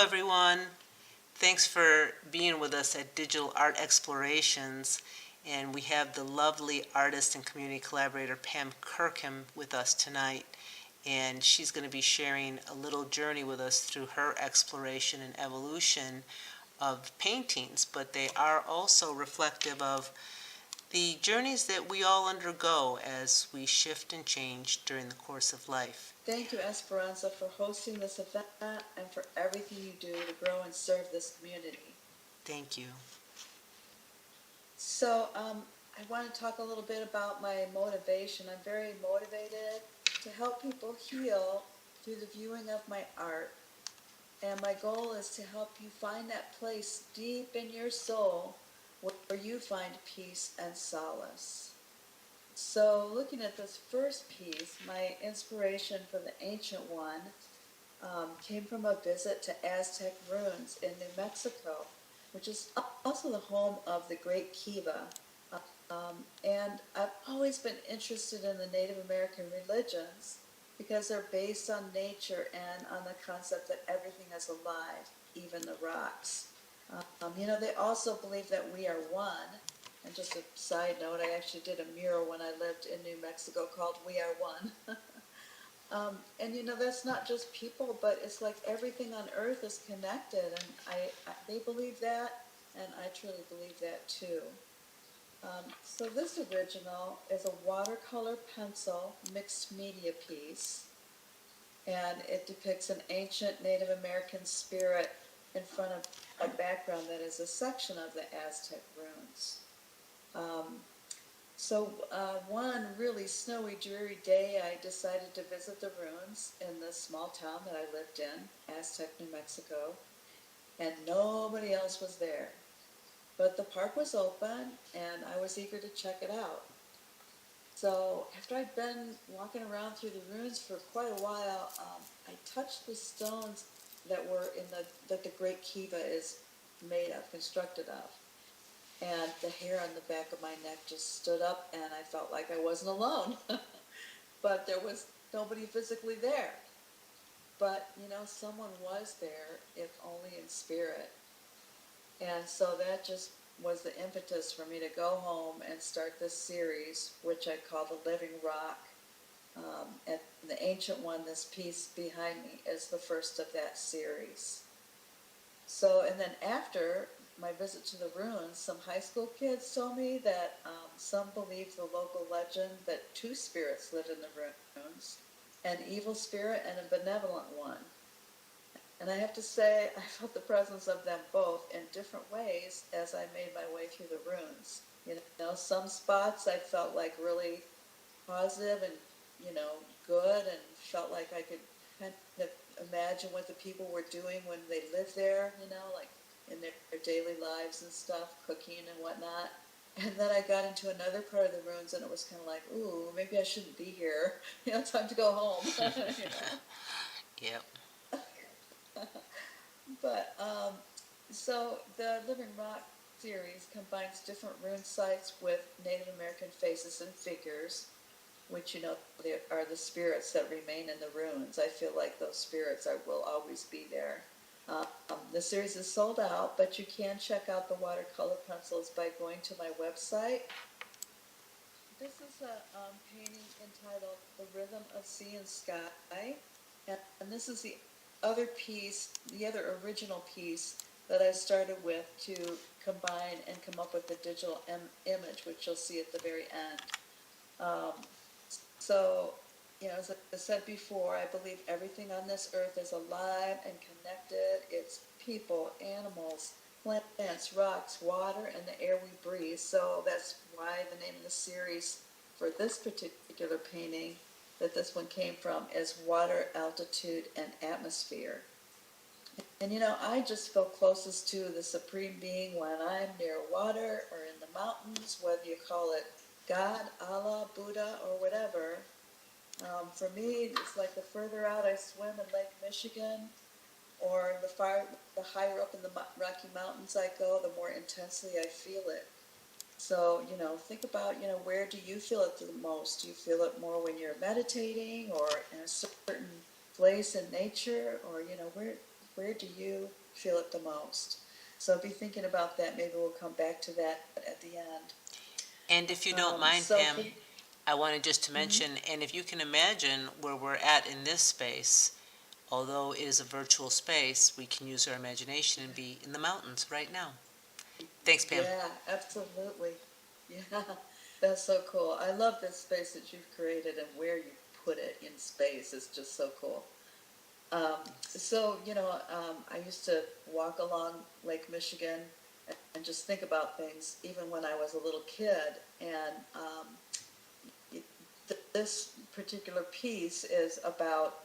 everyone. Thanks for being with us at Digital Art Explorations. And we have the lovely artist and community collaborator Pam Kirkham with us tonight. And she's going to be sharing a little journey with us through her exploration and evolution of paintings. But they are also reflective of the journeys that we all undergo as we shift and change during the course of life. Thank you, Esperanza, for hosting this event and for everything you do to grow and serve this community. Thank you. So I want to talk a little bit about my motivation. I'm very motivated to help people heal through the viewing of my art. And my goal is to help you find that place deep in your soul where you find peace and solace. So looking at this first piece, my inspiration for the ancient one came from a visit to Aztec ruins in New Mexico, which is also the home of the Great Kiva. And I've always been interested in the Native American religions because they're based on nature and on the concept that everything is alive, even the rocks. They also believe that we are one. And just a side note, I actually did a mural when I lived in New Mexico called We Are One. And that's not just people, but it's like everything on earth is connected. And they believe that, and I truly believe that too. So this original is a watercolor pencil mixed media piece. And it depicts an ancient Native American spirit in front of a background that is a section of the Aztec ruins. One really snowy, dreary day, I decided to visit the ruins in this small town that I lived in, Aztec, New Mexico, and nobody else was there. But the park was open, and I was eager to check it out. So after I'd been walking around through the ruins for quite a while, I touched the stones that were that the Great Kiva is made of, constructed of. And the hair on the back of my neck just stood up, and I felt like I wasn't alone. But there was nobody physically there. But, someone was there, if only in spirit. And so that just was the impetus for me to go home and start this series, which I call The Living Rock. And the ancient one, this piece behind me, is the first of that series. So, and then after my visit to the ruins, some high school kids told me that some believe the local legend that two spirits live in the ruins, an evil spirit and a benevolent one. And I have to say, I felt the presence of them both in different ways as I made my way through the ruins. Some spots I felt like really positive and, good, and felt like I could kind of imagine what the people were doing when they lived there, like in their daily lives and stuff, cooking and whatnot. And then I got into another part of the ruins, and it was kind of like, ooh, maybe I shouldn't be here. Time to go home. Yep. But, so the Living Rock series combines different rune sites with Native American faces and figures, which, they are the spirits that remain in the ruins. I feel like those spirits will always be there. The series is sold out, but you can check out the watercolor pencils by going to my website. This is a painting entitled The Rhythm of Sea and Sky, and this is the other original piece that I started with to combine and come up with the digital image, which you'll see at the very end. As I said before, I believe everything on this earth is alive and connected. It's people, animals, plants, rocks, water, and the air we breathe. So that's why the name of the series for this particular painting that this one came from is Water, Altitude, and Atmosphere. And I just feel closest to the Supreme Being when I'm near water or in the mountains, whether you call it God, Allah, Buddha, or whatever. For me, it's like the further out I swim in Lake Michigan, or the higher up in the Rocky Mountains I go, the more intensely I feel it. So, think about, where do you feel it the most? Do you feel it more when you're meditating or in a certain place in nature? Or, where Where do you feel it the most? So be thinking about that. Maybe we'll come back to that at the end. And if you don't mind, So, Pam, I wanted just to mention, and if you can imagine where we're at in this space, although it is a virtual space, we can use our imagination and be in the mountains right now. Thanks, Pam. yeah, absolutely. Yeah, that's so cool. I love this space that you've created and where you put it in space is just so cool. I used to walk along Lake Michigan and just think about things, even when I was a little kid. And this particular piece is about,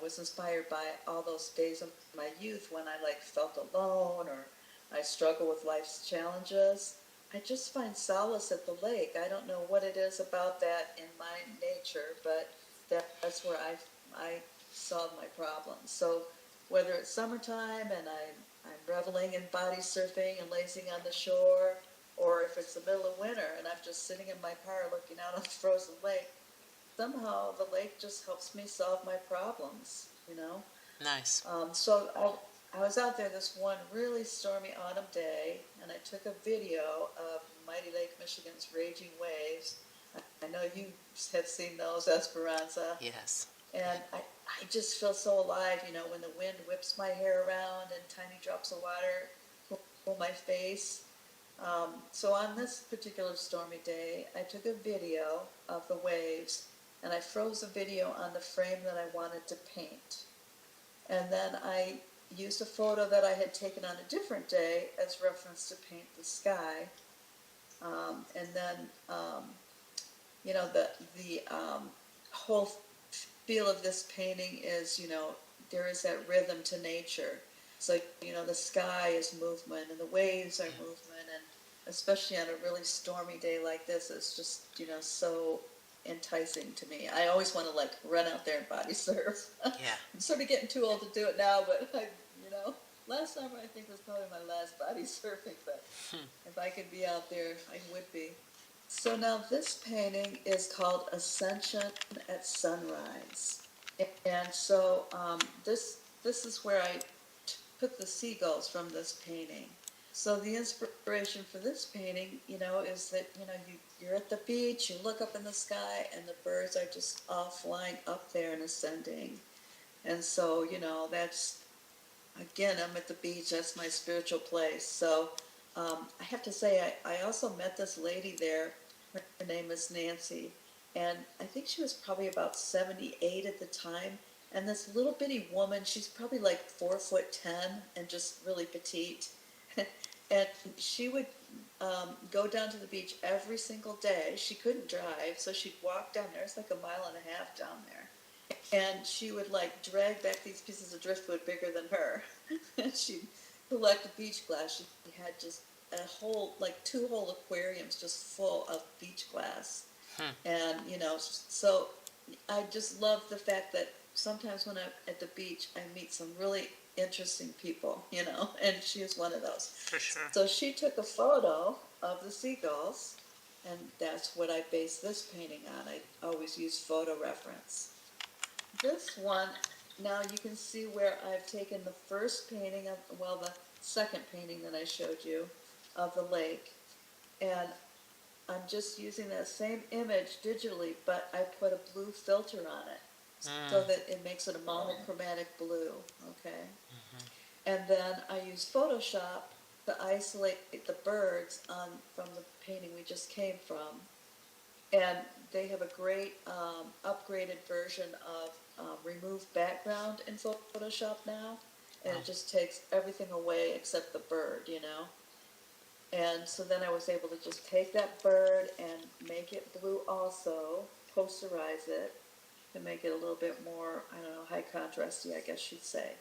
was inspired by all those days of my youth when I felt alone or I struggle with life's challenges. I just find solace at the lake. I don't know what it is about that in my nature, but that's where I solve my problems. So whether it's summertime and I'm reveling in body surfing and lazing on the shore, or if it's the middle of winter and I'm just sitting in my car looking out on the frozen lake, somehow the lake just helps me solve my problems, Nice. I was out there this one really stormy autumn day, and I took a video of mighty Lake Michigan's raging waves. I know you have seen those, Esperanza. Yes. And I just feel so alive, when the wind whips my hair around and tiny drops of water cool my face. So on this particular stormy day, I took a video of the waves, and I froze the video on the frame that I wanted to paint. And then I used a photo that I had taken on a different day as reference to paint the sky. And then, the whole feel of this painting is, there is that rhythm to nature. So, the sky is movement and the waves are movement, and especially on a really stormy day like this, it's just, so enticing to me. I always want to run out there and body surf. Yeah. I'm sort of getting too old to do it now, but last summer I think was probably my last body surfing, but if I could be out there, I would be. So now this painting is called Ascension at Sunrise. And so this is where I took the seagulls from this painting. So the inspiration for this painting, is that, you're at the beach, you look up in the sky, and the birds are just all flying up there and ascending. And so, that's, again, I'm at the beach, that's my spiritual place. So I have to say, I also met this lady there. Her name is Nancy. And I think she was probably about 78 at the time. And this little bitty woman, she's probably 4'10" and just really petite. And she would go down to the beach every single day. She couldn't drive, so she'd walk down there. It's like 1.5 miles down there. And she would drag back these pieces of driftwood bigger than her. And she'd collect beach glass. She had just a whole, 2 whole aquariums just full of beach glass. And, so I just love the fact that sometimes when I'm at the beach, I meet some really interesting people, and she is one of those. For sure. So she took a photo of the seagulls, and that's what I based this painting on. I always use photo reference. This one, now you can see where I've taken the first painting the second painting that I showed you of the lake, and I'm just using that same image digitally, but I put a blue filter on it so that it makes it a monochromatic blue, okay? And then I use Photoshop to isolate the birds from the painting we just came from. And they have a great upgraded version of remove background in Photoshop now, and it just takes everything away except the bird, And so then I was able to just take that bird and make it blue also, posterize it, to make it a little bit more, high contrasty, I guess you'd say.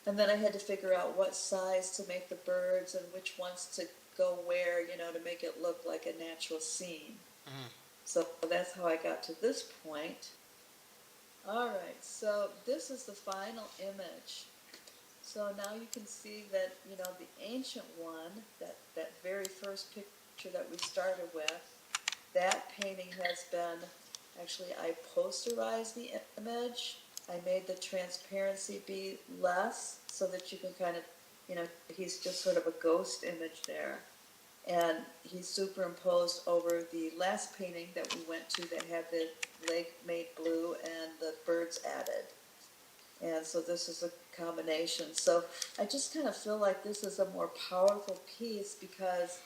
And then I had to figure out what size to make the birds and which ones to go where, to make it look like a natural scene. So that's how I got to this point. All right, so this is the final image. So now you can see that, the ancient one, that very first picture that we started with, that painting has been, actually I posterized the image, I made the transparency be less so that you can kind of, he's just sort of a ghost image there. And he superimposed over the last painting that we went to that had the lake made blue and the birds added. And so this is a combination. So I just kind of feel like this is a more powerful piece because,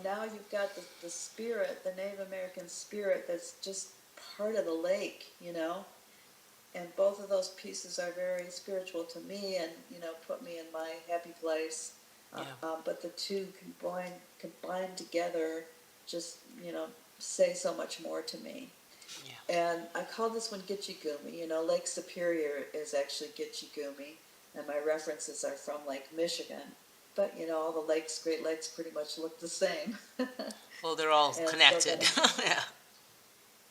now you've got the spirit, the Native American spirit that's just part of the lake, And both of those pieces are very spiritual to me and, put me in my happy place. But the two combined together just, say so much more to me. Yeah. And I call this one Gitchee Gumee. Lake Superior is actually Gitchee Gumee, and my references are from Lake Michigan. But, all the lakes, Great Lakes, pretty much look the same. Well, they're all connected. So yeah.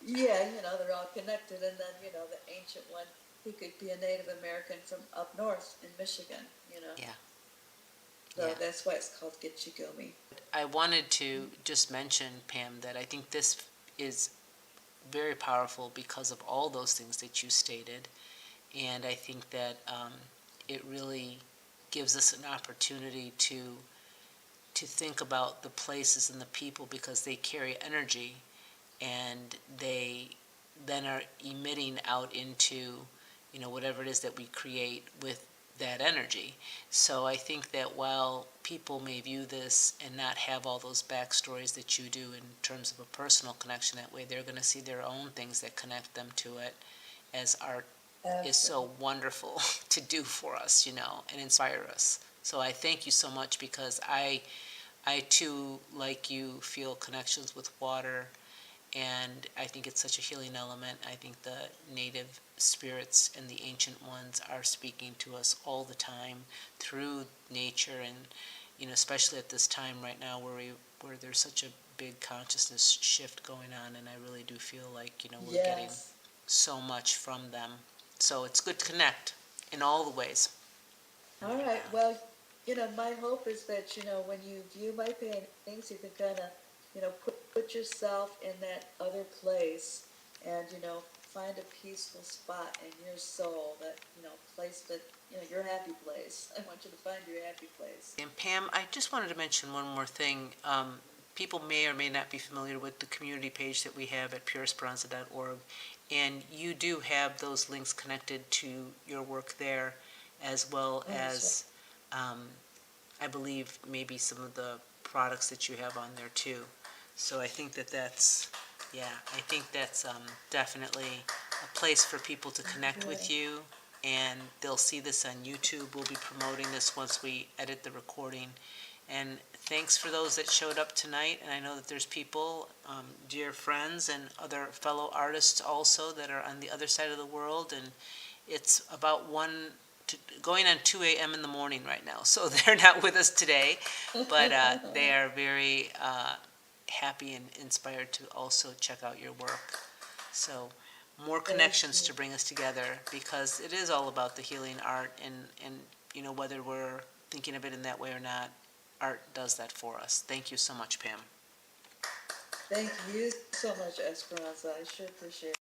Yeah, they're all connected. And then, the ancient one, he could be a Native American from up north in Michigan, Yeah. So yeah. that's why it's called Gitchee Gumee. I wanted to just mention, Pam, that I think this is very powerful because of all those things that you stated. And I think that it really gives us an opportunity to think about the places and the people because they carry energy and they then are emitting out into, whatever it is that we create with that energy. So I think that while people may view this and not have all those backstories that you do in terms of a personal connection that way, they're going to see their own things that connect them to it, as art is so wonderful to do for us, and inspire us. So I thank you so much because I too, like you, feel connections with water, and I think it's such a healing element. I think the native spirits and the ancient ones are speaking to us all the time through nature, and especially at this time right now where there's such a big consciousness shift going on, and I really do feel like we're getting so much from them. So it's good to connect in all the ways. All right. Well, my hope is that when you view my paintings, you can kind of put yourself in that other place and find a peaceful spot in your soul, that place that your happy place. I want you to find your happy place. And Pam, I just wanted to mention one more thing. People may or may not be familiar with the community page that we have at PureEsperanza.org, and you do have those links connected to your work there, as well as I believe maybe some of the products that you have on there too. So I think that's definitely a place for people to connect with you, and they'll see this on YouTube. We'll be promoting this once we edit the recording. And thanks for those that showed up tonight. And I know that there's people, dear friends and other fellow artists also that are on the other side of the world. And it's about going on 2 a.m. in the morning right now. So they're not with us today, but they are very happy and inspired to also check out your work. So more connections to bring us together, because it is all about the healing art, and whether we're thinking of it in that way or not, art does that for us. Thank you so much, Pam. Thank you so much, Esperanza. I sure appreciate it.